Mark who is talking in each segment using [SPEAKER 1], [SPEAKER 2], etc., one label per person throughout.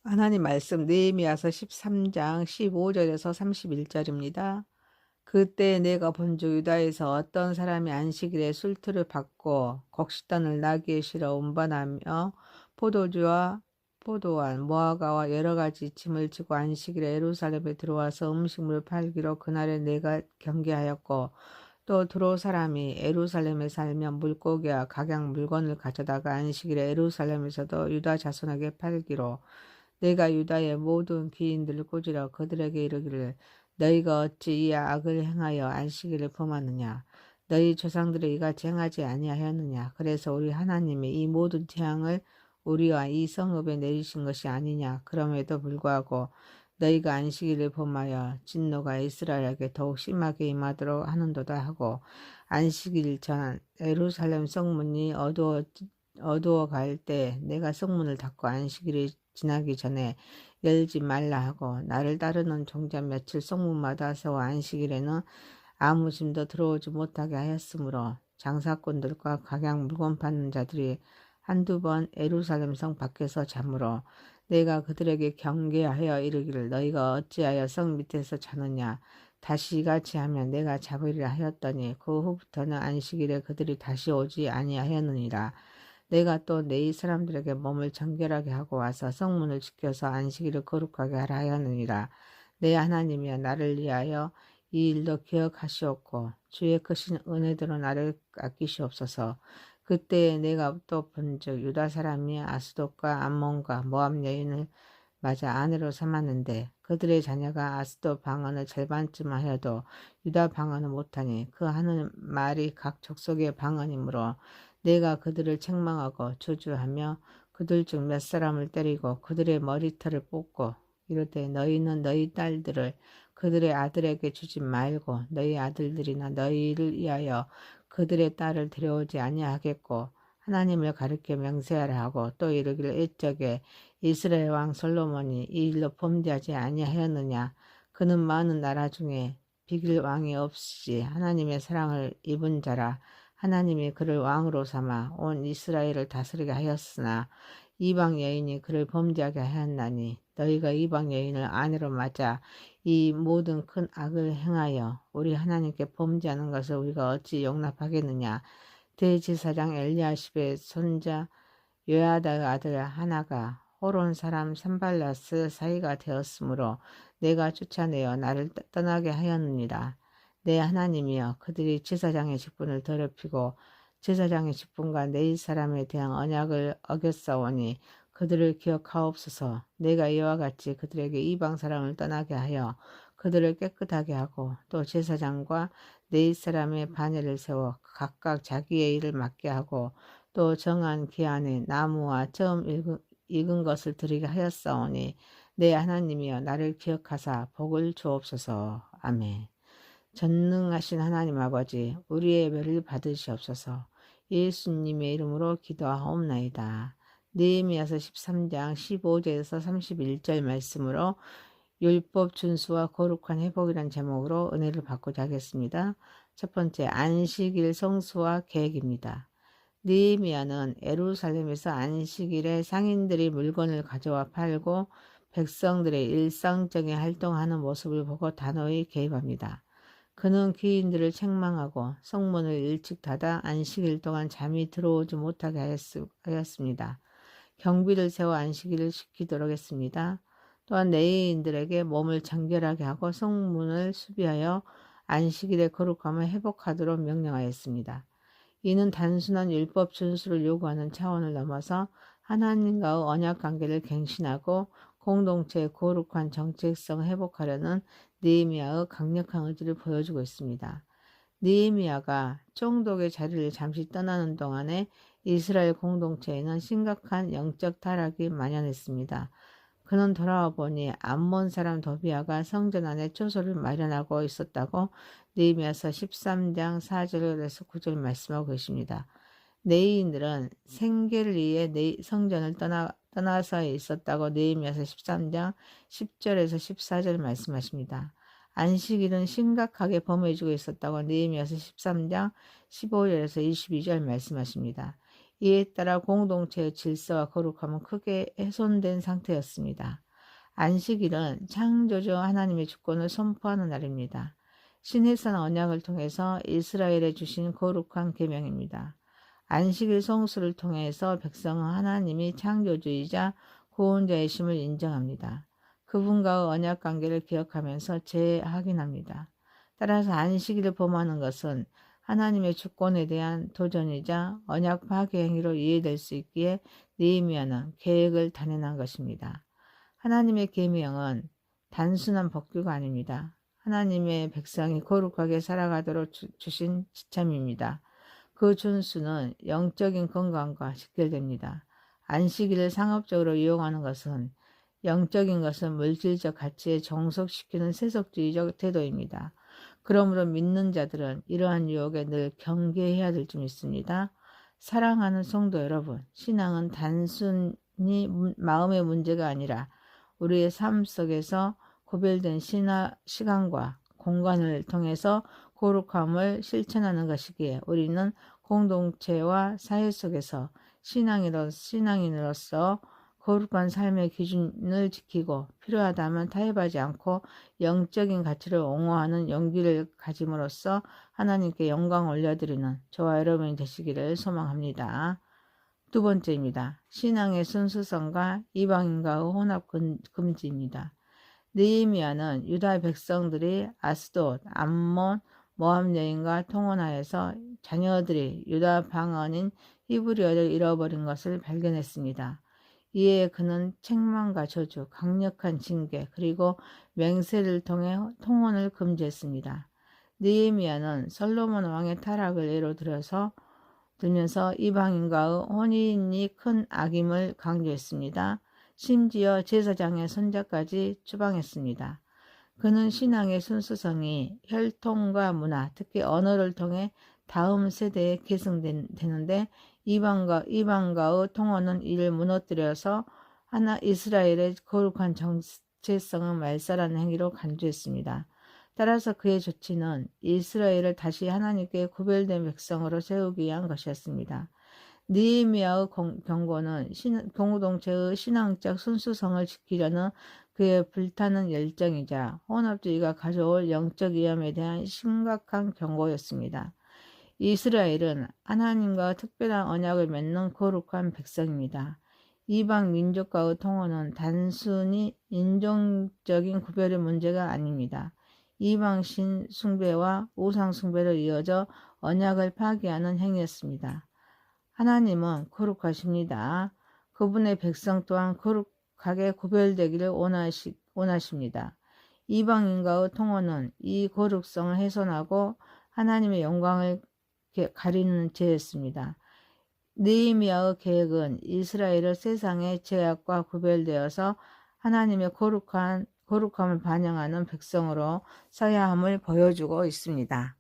[SPEAKER 1] 하나님 말씀 느헤미야서 13장 15절에서 31절입니다. 그때 내가 본즉 유다에서 어떤 사람이 안식일에 술틀을 받고 곡식단을 나귀에 실어 운반하며 포도주와 포도원, 무화과와 여러 가지 짐을 지고 안식일에 예루살렘에 들어와서 음식물을 팔기로 그날에 내가 경계하였고, 또 두로 사람이 예루살렘에 살면 물고기와 각양 물건을 가져다가 안식일에 예루살렘에서도 유다 자손에게 팔기로 내가 유다의 모든 귀인들을 꾸짖어 그들에게 이르기를 너희가 어찌 이 악을 행하여 안식일을 범하느냐. 너희 조상들이 이같이 행하지 아니하였느냐. 그래서 우리 하나님이 이 모든 재앙을 우리와 이 성읍에 내리신 것이 아니냐. 그럼에도 불구하고 너희가 안식일을 범하여 진노가 이스라엘에게 더욱 심하게 임하도록 하는도다 하고, 안식일 전 예루살렘 성문이 어두워 갈 때 내가 성문을 닫고 안식일이 지나기 전에 열지 말라 하고, 나를 따르는 종자 며칠 성문마다 세워 안식일에는 아무 짐도 들어오지 못하게 하였으므로 장사꾼들과 각양 물건 파는 자들이 한두 번 예루살렘 성 밖에서 자므로 내가 그들에게 경계하여 이르기를 너희가 어찌하여 성 밑에서 자느냐. 다시 이같이 하면 내가 잡으리라 하였더니 그 후부터는 안식일에 그들이 다시 오지 아니하였느니라. 내가 또 내 사람들에게 몸을 정결하게 하고 와서 성문을 지켜서 안식일을 거룩하게 하라 하였느니라. 내 하나님이여, 나를 위하여 이 일도 기억하시옵고 주의 크신 은혜대로 나를 아끼시옵소서. 그때에 내가 또 본즉 유다 사람이 아스돗과 암몬과 모압 여인을 맞아 아내로 삼았는데 그들의 자녀가 아스돗 방언을 절반쯤 하여도 유다 방언을 못하니 그 하는 말이 각 족속의 방언이므로 내가 그들을 책망하고 저주하며 그들 중 몇 사람을 때리고 그들의 머리털을 뽑고 이르되 너희는 너희 딸들을 그들의 아들에게 주지 말고 너희 아들들이나 너희를 위하여 그들의 딸을 데려오지 아니하겠고 하나님을 가리켜 명세하라 하고, 또 이르기를 옛적에 이스라엘 왕 솔로몬이 이 일로 범죄하지 아니하였느냐. 그는 많은 나라 중에 비길 왕이 없이 하나님의 사랑을 입은 자라. 하나님이 그를 왕으로 삼아 온 이스라엘을 다스리게 하였으나 이방 여인이 그를 범죄하게 하였나니 너희가 이방 여인을 아내로 맞아 이 모든 큰 악을 행하여 우리 하나님께 범죄하는 것을 우리가 어찌 용납하겠느냐. 대제사장 엘리야십의 손자 요야다의 아들 하나가 호론 사람 산발라스 사이가 되었으므로 내가 쫓아내어 나를 떠나게 하였느니라. 내 하나님이여, 그들이 제사장의 직분을 더럽히고 제사장의 직분과 내 사람에 대한 언약을 어겼사오니 그들을 기억하옵소서. 내가 이와 같이 그들에게 이방 사람을 떠나게 하여 그들을 깨끗하게 하고, 또 제사장과 내 사람의 반열을 세워 각각 자기의 일을 맡게 하고, 또 정한 기한에 나무와 처음 익은 것을 드리게 하였사오니 내 하나님이여, 나를 기억하사 복을 주옵소서. 아멘. 전능하신 하나님 아버지, 우리의 예배를 받으시옵소서. 예수님의 이름으로 기도하옵나이다. 느헤미야서 13장 15절에서 31절 말씀으로 율법 준수와 거룩한 회복이란 제목으로 은혜를 받고자 하겠습니다. 첫 번째, 안식일 성수와 계획입니다. 느헤미야는 예루살렘에서 안식일에 상인들이 물건을 가져와 팔고 백성들의 일상적인 활동하는 모습을 보고 단호히 개입합니다. 그는 귀인들을 책망하고 성문을 일찍 닫아 안식일 동안 잠이 들어오지 못하게 하였습니다. 경비를 세워 안식일을 지키도록 했습니다. 또한 레위인들에게 몸을 정결하게 하고 성문을 수비하여 안식일의 거룩함을 회복하도록 명령하였습니다. 이는 단순한 율법 준수를 요구하는 차원을 넘어서 하나님과의 언약 관계를 갱신하고 공동체의 거룩한 정체성을 회복하려는 느헤미야의 강력한 의지를 보여주고 있습니다. 느헤미야가 총독의 자리를 잠시 떠나는 동안에 이스라엘 공동체에는 심각한 영적 타락이 만연했습니다. 그는 돌아와 보니 암몬 사람 도비아가 성전 안에 초소를 마련하고 있었다고 느헤미야서 13장 4절에서 9절 말씀하고 계십니다. 레위인들은 생계를 위해 성전을 떠나서 있었다고 느헤미야서 13장 10절에서 14절 말씀하십니다. 안식일은 심각하게 범해지고 있었다고 느헤미야서 13장 15절에서 22절 말씀하십니다. 이에 따라 공동체의 질서와 거룩함은 크게 훼손된 상태였습니다. 안식일은 창조주 하나님의 주권을 선포하는 날입니다. 신해산 언약을 통해서 이스라엘에 주신 거룩한 계명입니다. 안식일 성수를 통해서 백성은 하나님이 창조주이자 구원자이심을 인정합니다. 그분과의 언약 관계를 기억하면서 재확인합니다. 따라서 안식일을 범하는 것은 하나님의 주권에 대한 도전이자 언약 파괴 행위로 이해될 수 있기에 느헤미야는 계획을 단행한 것입니다. 하나님의 계명은 단순한 법규가 아닙니다. 하나님의 백성이 거룩하게 살아가도록 주신 지참입니다. 그 준수는 영적인 건강과 직결됩니다. 안식일을 상업적으로 이용하는 것은 영적인 것은 물질적 가치에 종속시키는 세속주의적 태도입니다. 그러므로 믿는 자들은 이러한 유혹에 늘 경계해야 될 줄 믿습니다. 사랑하는 성도 여러분, 신앙은 단순히 마음의 문제가 아니라 우리의 삶 속에서 구별된 시간과 공간을 통해서 거룩함을 실천하는 것이기에 우리는 공동체와 사회 속에서 신앙인으로서 거룩한 삶의 기준을 지키고 필요하다면 타협하지 않고 영적인 가치를 옹호하는 용기를 가짐으로써 하나님께 영광 올려드리는 저와 여러분이 되시기를 소망합니다. 두 번째입니다. 신앙의 순수성과 이방인과의 혼합 금지입니다. 느헤미야는 유다 백성들이 아스돗, 암몬, 모압 여인과 통혼하여서 자녀들이 유다 방언인 히브리어를 잃어버린 것을 발견했습니다. 이에 그는 책망과 저주, 강력한 징계, 그리고 맹세를 통해 통혼을 금지했습니다. 느헤미야는 솔로몬 왕의 타락을 예로 들면서 이방인과의 혼인이 큰 악임을 강조했습니다. 심지어 제사장의 손자까지 추방했습니다. 그는 신앙의 순수성이 혈통과 문화, 특히 언어를 통해 다음 세대에 계승되는데 이방과의 통혼은 이를 무너뜨려서 이스라엘의 거룩한 정체성을 말살하는 행위로 간주했습니다. 따라서 그의 조치는 이스라엘을 다시 하나님께 구별된 백성으로 세우기 위한 것이었습니다. 느헤미야의 경고는 공동체의 신앙적 순수성을 지키려는 그의 불타는 열정이자 혼합주의가 가져올 영적 위험에 대한 심각한 경고였습니다. 이스라엘은 하나님과 특별한 언약을 맺는 거룩한 백성입니다. 이방 민족과의 통혼은 단순히 인종적인 구별의 문제가 아닙니다. 이방 신 숭배와 우상 숭배로 이어져 언약을 파괴하는 행위였습니다. 하나님은 거룩하십니다. 그분의 백성 또한 거룩하게 구별되기를 원하십니다. 이방인과의 통혼은 이 거룩성을 훼손하고 하나님의 영광을 가리는 죄였습니다. 느헤미야의 계획은 이스라엘을 세상의 죄악과 구별되어서 하나님의 거룩함을 반영하는 백성으로 서야 함을 보여주고 있습니다.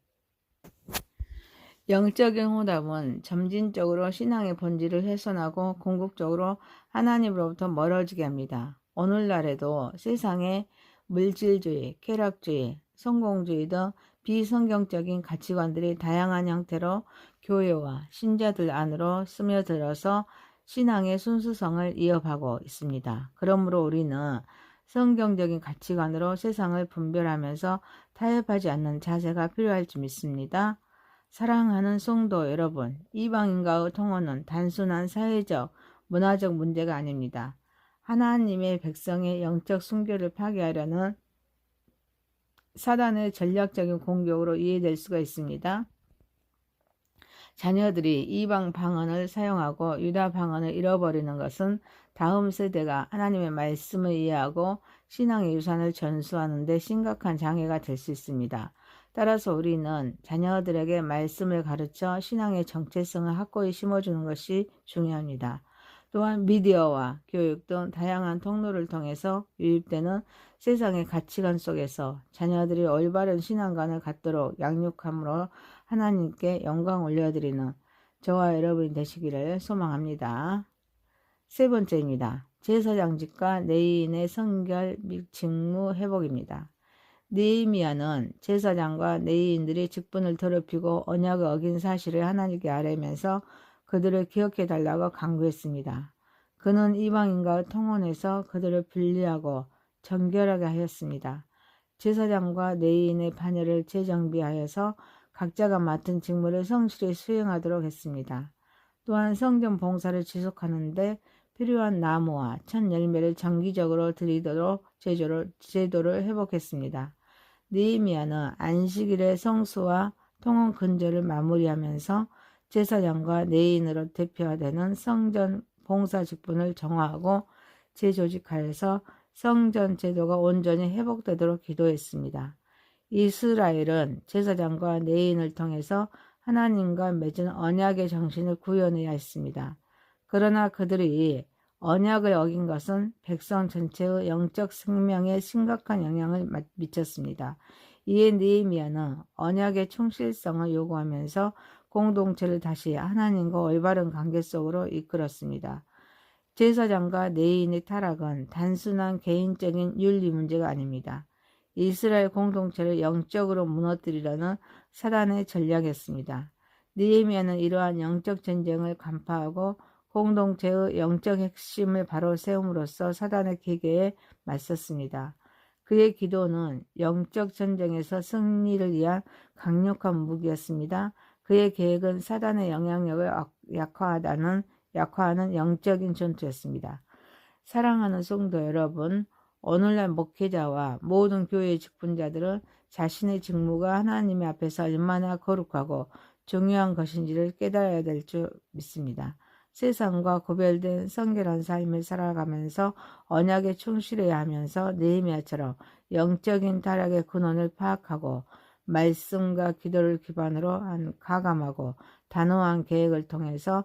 [SPEAKER 1] 영적인 혼합은 점진적으로 신앙의 본질을 훼손하고 궁극적으로 하나님으로부터 멀어지게 합니다. 오늘날에도 세상의 물질주의, 쾌락주의, 성공주의 등 비성경적인 가치관들이 다양한 형태로 교회와 신자들 안으로 스며들어서 신앙의 순수성을 이어가고 있습니다. 그러므로 우리는 성경적인 가치관으로 세상을 분별하면서 타협하지 않는 자세가 필요할 줄 믿습니다. 사랑하는 성도 여러분, 이방인과의 통혼은 단순한 사회적, 문화적 문제가 아닙니다. 하나님의 백성의 영적 순교를 파괴하려는 사단의 전략적인 공격으로 이해될 수가 있습니다. 자녀들이 이방 방언을 사용하고 유다 방언을 잃어버리는 것은 다음 세대가 하나님의 말씀을 이해하고 신앙의 유산을 전수하는 데 심각한 장애가 될 수 있습니다. 따라서 우리는 자녀들에게 말씀을 가르쳐 신앙의 정체성을 확고히 심어주는 것이 중요합니다. 또한 미디어와 교육 등 다양한 통로를 통해서 유입되는 세상의 가치관 속에서 자녀들이 올바른 신앙관을 갖도록 양육함으로 하나님께 영광 올려드리는 저와 여러분이 되시기를 소망합니다. 세 번째입니다. 제사장직과 레위인의 성결 및 직무 회복입니다. 느헤미야는 제사장과 레위인들이 직분을 더럽히고 언약을 어긴 사실을 하나님께 아뢰면서 그들을 기억해 달라고 강구했습니다. 그는 이방인과 통혼해서 그들을 분리하고 정결하게 하였습니다. 제사장과 레위인의 반열을 재정비하여서 각자가 맡은 직무를 성실히 수행하도록 했습니다. 또한 성전 봉사를 지속하는데 필요한 나무와 첫 열매를 정기적으로 드리도록 제도를 회복했습니다. 느헤미야는 안식일의 성수와 통혼 근절을 마무리하면서 제사장과 레위인으로 대표되는 성전 봉사 직분을 정화하고 재조직하여서 성전 제도가 온전히 회복되도록 기도했습니다. 이스라엘은 제사장과 레위인을 통해서 하나님과 맺은 언약의 정신을 구현해야 했습니다. 그러나 그들이 언약을 어긴 것은 백성 전체의 영적 생명에 심각한 영향을 미쳤습니다. 이에 느헤미야는 언약의 충실성을 요구하면서 공동체를 다시 하나님과 올바른 관계 속으로 이끌었습니다. 제사장과 레위인의 타락은 단순한 개인적인 윤리 문제가 아닙니다. 이스라엘 공동체를 영적으로 무너뜨리려는 사단의 전략이었습니다. 느헤미야는 이러한 영적 전쟁을 간파하고 공동체의 영적 핵심을 바로 세움으로써 사단의 계계에 맞섰습니다. 그의 기도는 영적 전쟁에서 승리를 위한 강력한 무기였습니다. 그의 계획은 사단의 영향력을 약화하는 영적인 전투였습니다. 사랑하는 성도 여러분, 오늘날 목회자와 모든 교회의 직분자들은 자신의 직무가 하나님 앞에서 얼마나 거룩하고 중요한 것인지를 깨달아야 될 줄 믿습니다. 세상과 구별된 성결한 삶을 살아가면서 언약에 충실해야 하면서 느헤미야처럼 영적인 타락의 근원을 파악하고 말씀과 기도를 기반으로 한 가감하고 단호한 계획을 통해서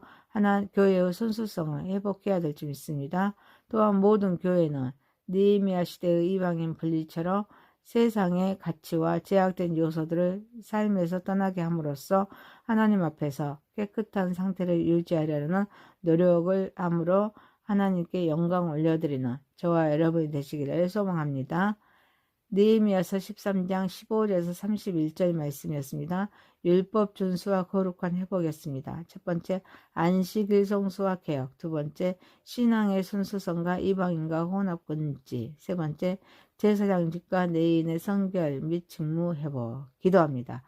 [SPEAKER 1] 교회의 순수성을 회복해야 될 줄 믿습니다. 또한 모든 교회는 느헤미야 시대의 이방인 분리처럼 세상의 가치와 제약된 요소들을 삶에서 떠나게 함으로써 하나님 앞에서 깨끗한 상태를 유지하려는 노력을 함으로 하나님께 영광 올려드리는 저와 여러분이 되시기를 소망합니다. 느헤미야서 13장 15절에서 31절 말씀이었습니다. 율법 준수와 거룩한 회복이었습니다. 첫 번째, 안식일 성수와 개혁. 두 번째, 신앙의 순수성과 이방인과 혼합 금지. 세 번째, 제사장직과 레위인의 성결 및 직무 회복. 기도합니다.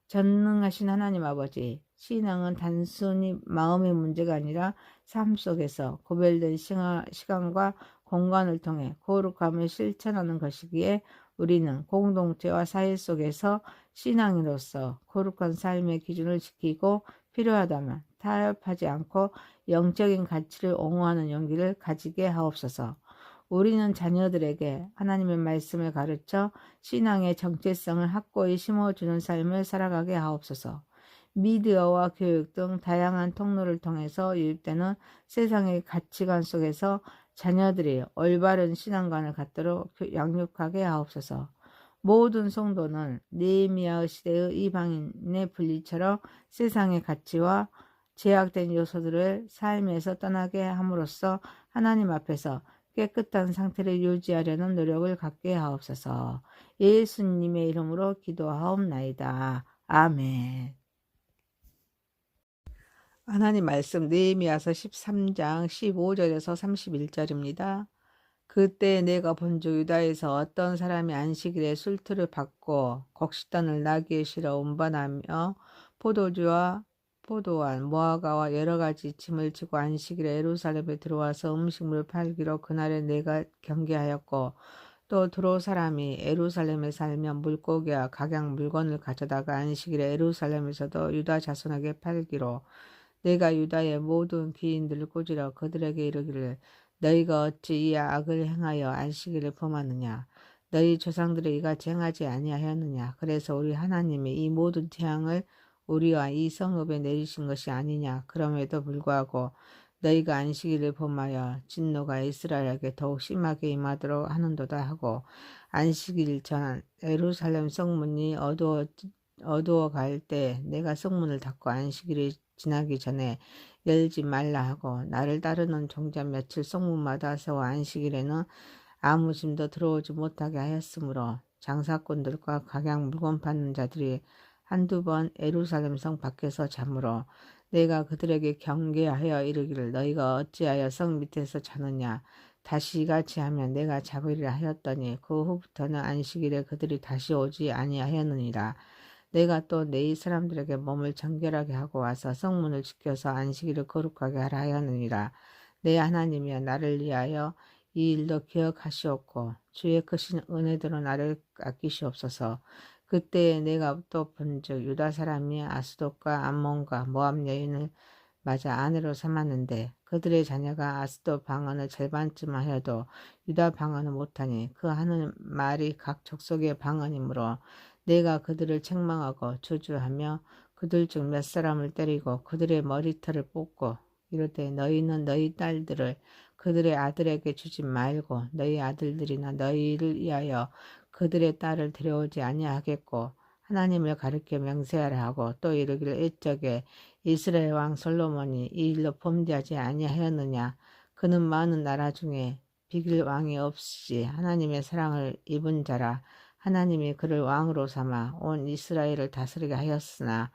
[SPEAKER 1] 전능하신 하나님 아버지, 신앙은 단순히 마음의 문제가 아니라 삶 속에서 구별된 시간과 공간을 통해 거룩함을 실천하는 것이기에 우리는 공동체와 사회 속에서 신앙인으로서 거룩한 삶의 기준을 지키고 필요하다면 타협하지 않고 영적인 가치를 옹호하는 용기를 가지게 하옵소서. 우리는 자녀들에게 하나님의 말씀을 가르쳐 신앙의 정체성을 확고히 심어주는 삶을 살아가게 하옵소서. 미디어와 교육 등 다양한 통로를 통해서 유입되는 세상의 가치관 속에서 자녀들이 올바른 신앙관을 갖도록 양육하게 하옵소서. 모든 성도는 느헤미야 시대의 이방인의 분리처럼 세상의 가치와 제약된 요소들을 삶에서 떠나게 함으로써 하나님 앞에서 깨끗한 상태를 유지하려는 노력을 갖게 하옵소서. 예수님의 이름으로 기도하옵나이다. 아멘. 하나님 말씀 느헤미야서 13장 15절에서 31절입니다. 그때 내가 본즉 유다에서 어떤 사람이 안식일에 술틀을 받고 곡식단을 나귀에 실어 운반하며 포도주와 포도원, 무화과와 여러 가지 짐을 지고 안식일에 예루살렘에 들어와서 음식물을 팔기로 그날에 내가 경계하였고 또 두로 사람이 예루살렘에 살며 물고기와 각양 물건을 가져다가 안식일에 예루살렘에서도 유다 자손에게 팔기로 내가 유다의 모든 귀인들을 꾸짖어 그들에게 이르기를 너희가 어찌 이 악을 행하여 안식일을 범하느냐 너희 조상들이 이같이 행하지 아니하였느냐 그래서 우리 하나님이 이 모든 재앙을 우리와 이 성읍에 내리신 것이 아니냐 그럼에도 불구하고 너희가 안식일을 범하여 진노가 이스라엘에게 더욱 심하게 임하도록 하는도다 하고 안식일 전 예루살렘 성문이 어두워 갈 때 내가 성문을 닫고 안식일이 지나기 전에 열지 말라 하고 나를 따르는 종자 며칠 성문마다 세워 안식일에는 아무 짐도 들어오지 못하게 하였으므로 장사꾼들과 각양 물건 파는 자들이 한두 번 예루살렘 성 밖에서 잠으로 내가 그들에게 경계하여 이르기를 너희가 어찌하여 성 밑에서 자느냐 다시 같이 하면 내가 잡으리라 하였더니 그 후부터는 안식일에 그들이 다시 오지 아니하였느니라. 내가 또 내 사람들에게 몸을 정결하게 하고 와서 성문을 지켜서 안식일을 거룩하게 하라 하였느니라. 내 하나님이여 나를 위하여 이 일도 기억하시옵고 주의 크신 은혜대로 나를 아끼시옵소서. 그때에 내가 또 본즉 유다 사람이 아스돗과 암몬과 모압 여인을 맞아 아내로 삼았는데 그들의 자녀가 아스돗 방언을 절반쯤 하여도 유다 방언을 못하니 그 하는 말이 각 족속의 방언이므로 내가 그들을 책망하고 저주하며 그들 중 몇 사람을 때리고 그들의 머리털을 뽑고 이르되 너희는 너희 딸들을 그들의 아들에게 주지 말고 너희 아들들이나 너희를 위하여 그들의 딸을 데려오지 아니하겠고 하나님을 가리켜 맹세하라 하고 또 이르기를 옛적에 이스라엘 왕 솔로몬이 이 일로 범죄하지 아니하였느냐. 그는 많은 나라 중에 비길 왕이 없이 하나님의 사랑을 입은 자라. 하나님이 그를 왕으로 삼아 온 이스라엘을 다스리게 하였으나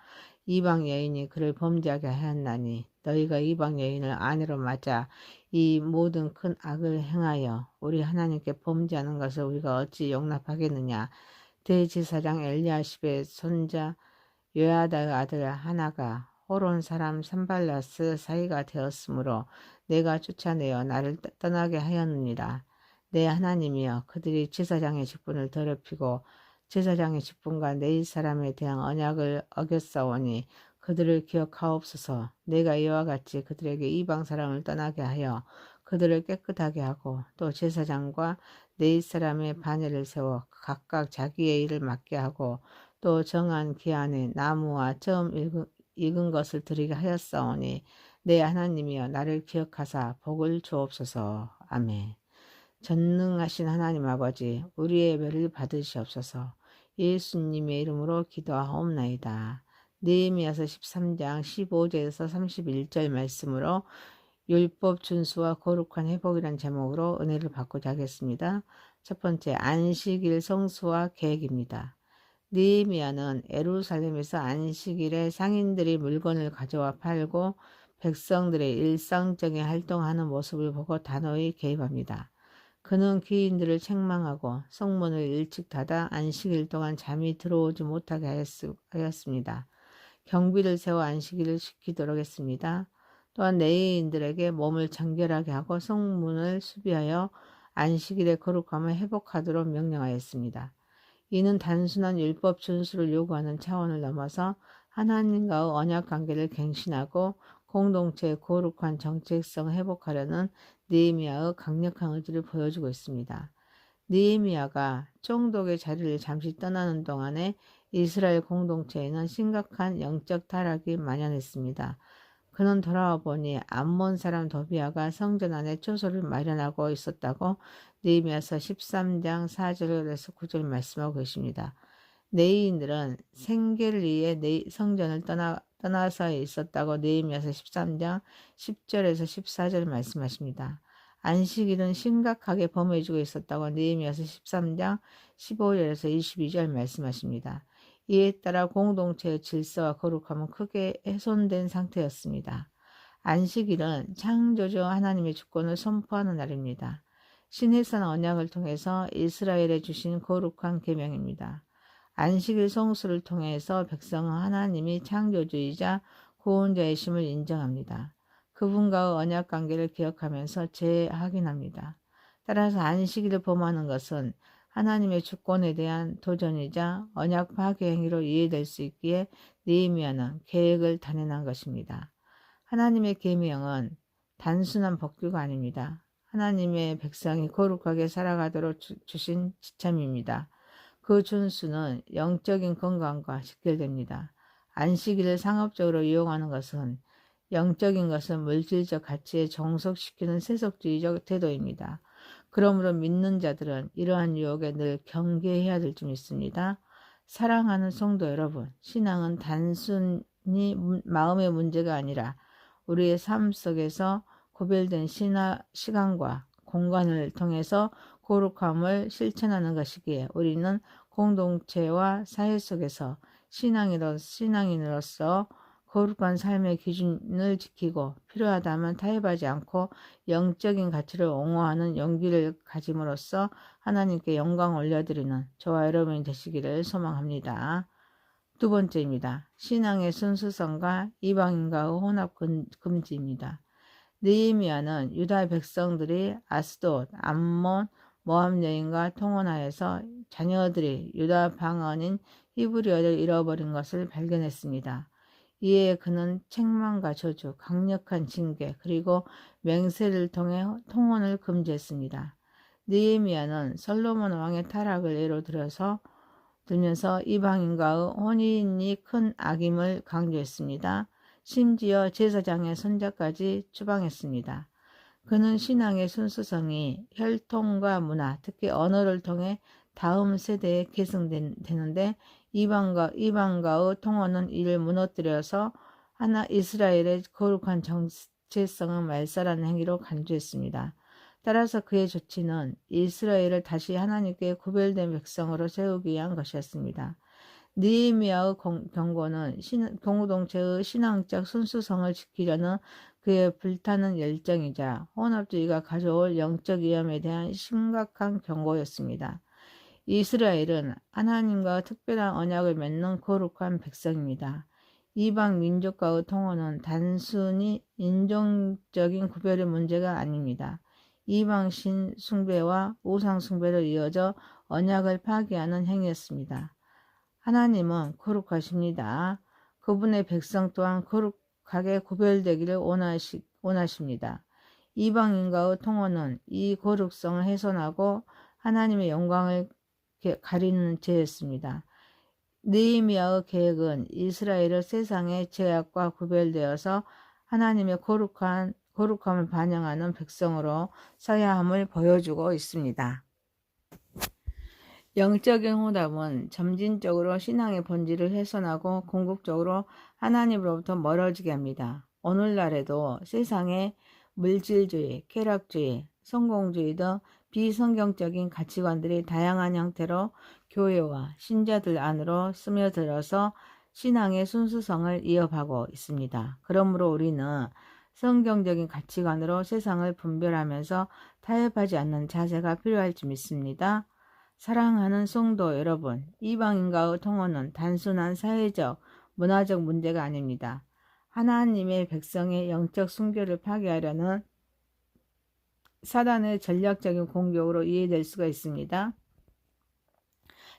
[SPEAKER 1] 이방 여인이 그를 범죄하게 하였나니 너희가 이방 여인을 아내로 맞아 이 모든 큰 악을 행하여 우리 하나님께 범죄하는 것을 우리가 어찌 용납하겠느냐. 대제사장 엘리야십의 손자 요야다의 아들 하나가 호론 사람 산발라스 사이가 되었으므로 내가 쫓아내어 나를 떠나게 하였느니라. 내 하나님이여 그들이 제사장의 직분을 더럽히고 제사장의 직분과 내 사람에 대한 언약을 어겼사오니 그들을 기억하옵소서. 내가 이와 같이 그들에게 이방 사람을 떠나게 하여 그들을 깨끗하게 하고 또 제사장과 내 사람의 반열을 세워 각각 자기의 일을 맡게 하고 또 정한 기한에 나무와 처음 익은 것을 드리게 하였사오니 내 하나님이여 나를 기억하사 복을 주옵소서. 아멘. 전능하신 하나님 아버지 우리의 예배를 받으시옵소서. 예수님의 이름으로 기도하옵나이다. 느헤미야서 13장 15절에서 31절 말씀으로 율법 준수와 거룩한 회복이란 제목으로 은혜를 받고자 하겠습니다. 첫 번째, 안식일 성수와 계획입니다. 느헤미야는 예루살렘에서 안식일에 상인들이 물건을 가져와 팔고 백성들의 일상적인 활동하는 모습을 보고 단호히 개입합니다. 그는 귀인들을 책망하고 성문을 일찍 닫아 안식일 동안 잠이 들어오지 못하게 하였습니다. 경비를 세워 안식일을 지키도록 했습니다. 또한 레위인들에게 몸을 정결하게 하고 성문을 수비하여 안식일의 거룩함을 회복하도록 명령하였습니다. 이는 단순한 율법 준수를 요구하는 차원을 넘어서 하나님과의 언약 관계를 갱신하고 공동체의 거룩한 정체성을 회복하려는 느헤미야의 강력한 의지를 보여주고 있습니다. 느헤미야가 총독의 자리를 잠시 떠나는 동안에 이스라엘 공동체에는 심각한 영적 타락이 만연했습니다. 그는 돌아와 보니 암몬 사람 도비아가 성전 안에 초소를 마련하고 있었다고 느헤미야서 13장 4절에서 9절 말씀하고 계십니다. 레위인들은 생계를 위해 성전을 떠나서 있었다고 느헤미야서 13장 10절에서 14절 말씀하십니다. 안식일은 심각하게 범해지고 있었다고 느헤미야서 13장 15절에서 22절 말씀하십니다. 이에 따라 공동체의 질서와 거룩함은 크게 훼손된 상태였습니다. 안식일은 창조주 하나님의 주권을 선포하는 날입니다. 신의 언약을 통해서 이스라엘에 주신 거룩한 계명입니다. 안식일 성수를 통해서 백성은 하나님이 창조주이자 구원자이심을 인정합니다. 그분과의 언약 관계를 기억하면서 재확인합니다. 따라서 안식일을 범하는 것은 하나님의 주권에 대한 도전이자 언약 파괴 행위로 이해될 수 있기에 느헤미야는 계획을 단행한 것입니다. 하나님의 계명은 단순한 법규가 아닙니다. 하나님의 백성이 거룩하게 살아가도록 주신 지참입니다. 그 준수는 영적인 건강과 직결됩니다. 안식일을 상업적으로 이용하는 것은 영적인 것은 물질적 가치에 종속시키는 세속주의적 태도입니다. 그러므로 믿는 자들은 이러한 유혹에 늘 경계해야 될 줄 믿습니다. 사랑하는 성도 여러분, 신앙은 단순히 마음의 문제가 아니라 우리의 삶 속에서 구별된 시간과 공간을 통해서 거룩함을 실천하는 것이기에 우리는 공동체와 사회 속에서 신앙인으로서 거룩한 삶의 기준을 지키고 필요하다면 타협하지 않고 영적인 가치를 옹호하는 용기를 가짐으로써 하나님께 영광 올려드리는 저와 여러분이 되시기를 소망합니다. 두 번째입니다. 신앙의 순수성과 이방인과의 혼합 금지입니다. 느헤미야는 유다 백성들이 아스돗, 암몬, 모압 여인과 통혼하여서 자녀들이 유다 방언인 히브리어를 잃어버린 것을 발견했습니다. 이에 그는 책망과 저주, 강력한 징계, 그리고 맹세를 통해 통혼을 금지했습니다. 느헤미야는 솔로몬 왕의 타락을 예로 들면서 이방인과의 혼인이 큰 악임을 강조했습니다. 심지어 제사장의 손자까지 추방했습니다. 그는 신앙의 순수성이 혈통과 문화, 특히 언어를 통해 다음 세대에 계승되는데 이방과의 통혼은 이를 무너뜨려서 이스라엘의 거룩한 정체성을 말살하는 행위로 간주했습니다. 따라서 그의 조치는 이스라엘을 다시 하나님께 구별된 백성으로 세우기 위한 것이었습니다. 느헤미야의 경고는 공동체의 신앙적 순수성을 지키려는 그의 불타는 열정이자 혼합주의가 가져올 영적 위험에 대한 심각한 경고였습니다. 이스라엘은 하나님과 특별한 언약을 맺는 거룩한 백성입니다. 이방 민족과의 통혼은 단순히 인종적인 구별의 문제가 아닙니다. 이방 신 숭배와 우상 숭배로 이어져 언약을 파괴하는 행위였습니다. 하나님은 거룩하십니다. 그분의 백성 또한 거룩하게 구별되기를 원하십니다. 이방인과의 통혼은 이 거룩성을 훼손하고 하나님의 영광을 가리는 죄였습니다. 느헤미야의 계획은 이스라엘을 세상의 죄악과 구별되어서 하나님의 거룩함을 반영하는 백성으로 서야 함을 보여주고 있습니다. 영적인 혼합은 점진적으로 신앙의 본질을 훼손하고 궁극적으로 하나님으로부터 멀어지게 합니다. 오늘날에도 세상의 물질주의, 쾌락주의, 성공주의 등 비성경적인 가치관들이 다양한 형태로 교회와 신자들 안으로 스며들어서 신앙의 순수성을 이어가고 있습니다. 그러므로 우리는 성경적인 가치관으로 세상을 분별하면서 타협하지 않는 자세가 필요할지 믿습니다. 사랑하는 성도 여러분, 이방인과의 통혼은 단순한 사회적, 문화적 문제가 아닙니다. 하나님의 백성의 영적 순교를 파괴하려는 사단의 전략적인 공격으로 이해될 수가 있습니다.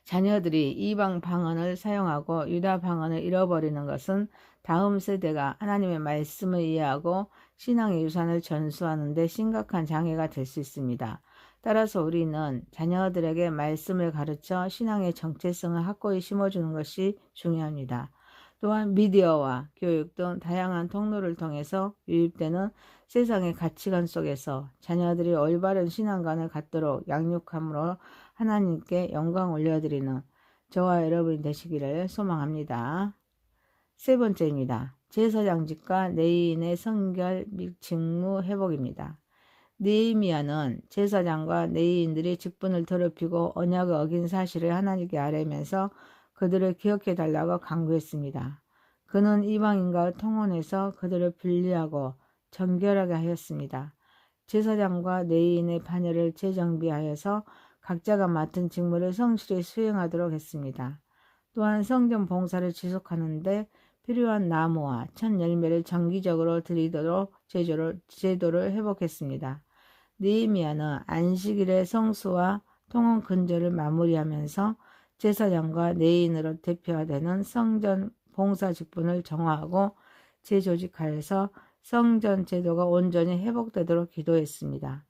[SPEAKER 1] 자녀들이 이방 방언을 사용하고 유다 방언을 잃어버리는 것은 다음 세대가 하나님의 말씀을 이해하고 신앙의 유산을 전수하는 데 심각한 장애가 될 수 있습니다. 따라서 우리는 자녀들에게 말씀을 가르쳐 신앙의 정체성을 확고히 심어주는 것이 중요합니다. 또한 미디어와 교육 등 다양한 통로를 통해서 유입되는 세상의 가치관 속에서 자녀들이 올바른 신앙관을 갖도록 양육함으로 하나님께 영광 올려드리는 저와 여러분이 되시기를 소망합니다. 세 번째입니다. 제사장직과 레위인의 성결 및 직무 회복입니다. 느헤미야는 제사장과 레위인들이 직분을 더럽히고 언약을 어긴 사실을 하나님께 아뢰면서 그들을 기억해달라고 강구했습니다. 그는 이방인과 통혼해서 그들을 분리하고 정결하게 하였습니다. 제사장과 레위인의 반열을 재정비하여서 각자가 맡은 직무를 성실히 수행하도록 했습니다. 또한 성전 봉사를 지속하는데 필요한 나무와 첫 열매를 정기적으로 드리도록 제도를 회복했습니다. 느헤미야는 안식일의 성수와 통혼 근절을 마무리하면서 제사장과 레위인으로 대표되는 성전 봉사 직분을 정화하고 재조직하여서 성전 제도가 온전히 회복되도록 기도했습니다.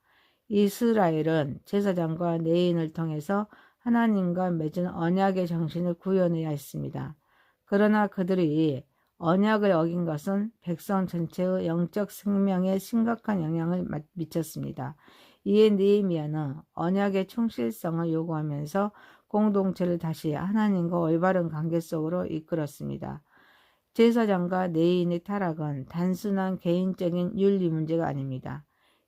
[SPEAKER 1] 이스라엘은 제사장과 레위인을 통해서 하나님과 맺은 언약의 정신을 구현해야 했습니다. 그러나 그들이 언약을 어긴 것은 백성 전체의 영적 생명에 심각한 영향을 미쳤습니다. 이에 느헤미야는 언약의 충실성을 요구하면서 공동체를 다시 하나님과 올바른 관계 속으로 이끌었습니다. 제사장과 레위인의 타락은 단순한 개인적인 윤리 문제가 아닙니다.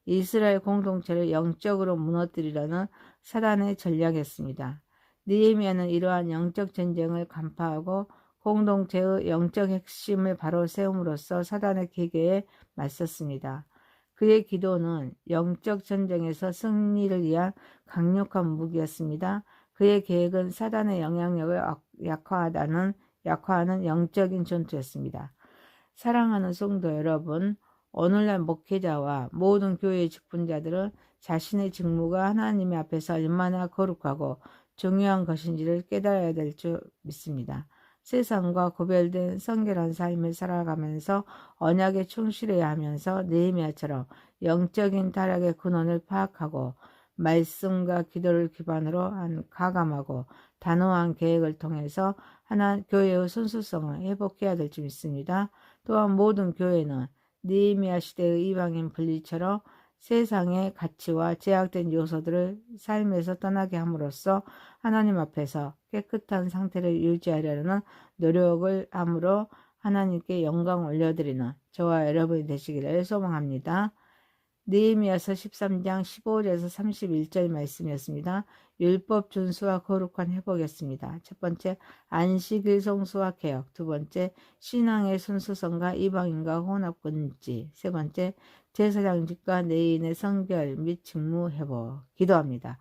[SPEAKER 1] 이스라엘 공동체를 영적으로 무너뜨리려는 사단의 전략이었습니다. 느헤미야는 이러한 영적 전쟁을 간파하고 공동체의 영적 핵심을 바로 세움으로써 사단의 기계에 맞섰습니다. 그의 기도는 영적 전쟁에서 승리를 위한 강력한 무기였습니다. 그의 계획은 사단의 영향력을 약화하는 영적인 전투였습니다. 사랑하는 성도 여러분, 오늘날 목회자와 모든 교회의 직분자들은 자신의 직무가 하나님 앞에서 얼마나 거룩하고 중요한 것인지를 깨달아야 될 줄 믿습니다. 세상과 구별된 성결한 삶을 살아가면서 언약에 충실해야 하면서 느헤미야처럼 영적인 타락의 근원을 파악하고 말씀과 기도를 기반으로 한 가감하고 단호한 계획을 통해서 교회의 순수성을 회복해야 될 줄 믿습니다. 또한 모든 교회는 느헤미야 시대의 이방인 분리처럼 세상의 가치와 제약된 요소들을 삶에서 떠나게 함으로써 하나님 앞에서 깨끗한 상태를 유지하려는 노력을 함으로 하나님께 영광 올려드리는 저와 여러분이 되시기를 소망합니다. 느헤미야서 13장 15절에서 31절 말씀이었습니다. 율법 준수와 거룩한 회복이었습니다. 첫 번째, 안식일 성수와 개혁. 두 번째, 신앙의 순수성과 이방인과 혼합 금지. 세 번째, 제사장직과 내인의 성결 및 직무 회복. 기도합니다.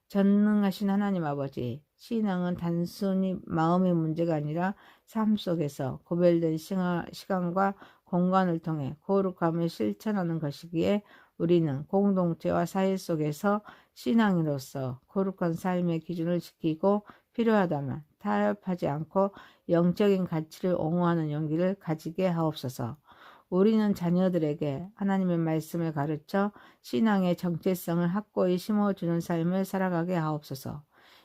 [SPEAKER 1] 전능하신 하나님 아버지, 신앙은 단순히 마음의 문제가 아니라 삶 속에서 구별된 시간과 공간을 통해 거룩함을 실천하는 것이기에 우리는 공동체와 사회 속에서 신앙인으로서 거룩한 삶의 기준을 지키고 필요하다면 타협하지 않고 영적인 가치를 옹호하는 용기를 가지게 하옵소서. 우리는 자녀들에게 하나님의 말씀을 가르쳐 신앙의 정체성을 확고히 심어주는 삶을 살아가게 하옵소서.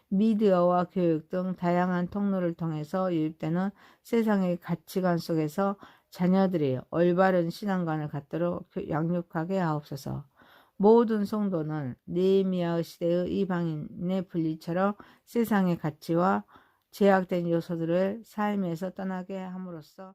[SPEAKER 1] 미디어와 교육 등 다양한 통로를 통해서 유입되는 세상의 가치관 속에서 자녀들이 올바른 신앙관을 갖도록 양육하게 하옵소서. 모든 성도는 느헤미야 시대의 이방인의 분리처럼 세상의 가치와 제약된 요소들을 삶에서 떠나게 함으로써